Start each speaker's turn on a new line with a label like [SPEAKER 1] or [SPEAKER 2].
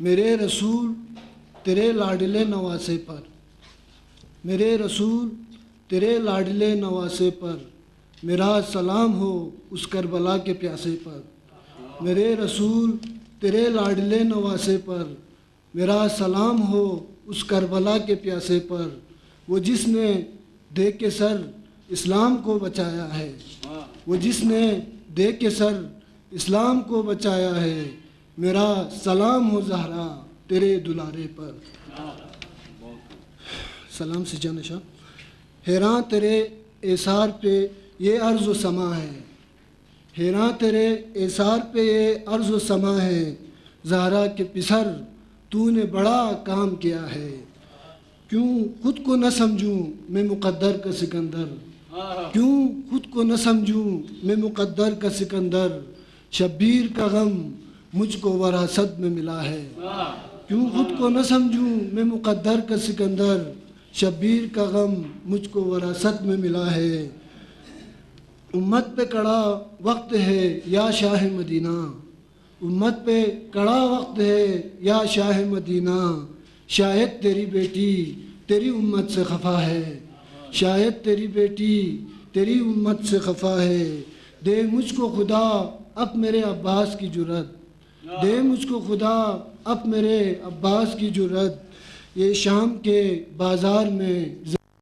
[SPEAKER 1] میرے رسول تیرے لاڈلے نواسے پر، میرے رسول تیرے لاڈلے نواسے پر، میرا سلام ہو اس کربلا کے پیاسے پر، میرے رسول تیرے لاڈلے نواسے پر، میرا سلام ہو اس کربلا کے پیاسے پر، وہ جس نے دے کے سر اسلام کو بچایا ہے، وہ جس نے دے کے سر اسلام کو بچایا ہے، میرا سلام ہو زہرا تیرے دلارے پر۔ سلام سے جانشاہ۔ حیراں تیرے ایثار پہ یہ عرض و سما ہے، حیراں تیرے ایثار پہ یہ عرض و سما ہے، زہرا کے پسر تو نے بڑا کام کیا ہے، کیوں خود کو نہ سمجھوں میں مقدر کا سکندر، کیوں خود کو نہ سمجھوں میں مقدر کا سکندر، شبیر کا غم مجھ کو وراثت میں ملا ہے، کیوں خود کو نہ سمجھوں میں مقدر کا سکندر، شبیر کا غم مجھ کو وراثت میں ملا ہے۔ امت پہ کڑا وقت ہے یا شاہ مدینہ، امت پہ کڑا وقت ہے یا شاہ مدینہ، شاید تیری بیٹی تیری امت سے خفا ہے، شاید تیری بیٹی تیری امت سے خفا ہے، دے مجھ کو خدا اب میرے عباس کی جرت، دے مجھ کو خدا اب میرے عباس کی جرت، یہ شام کے بازار میں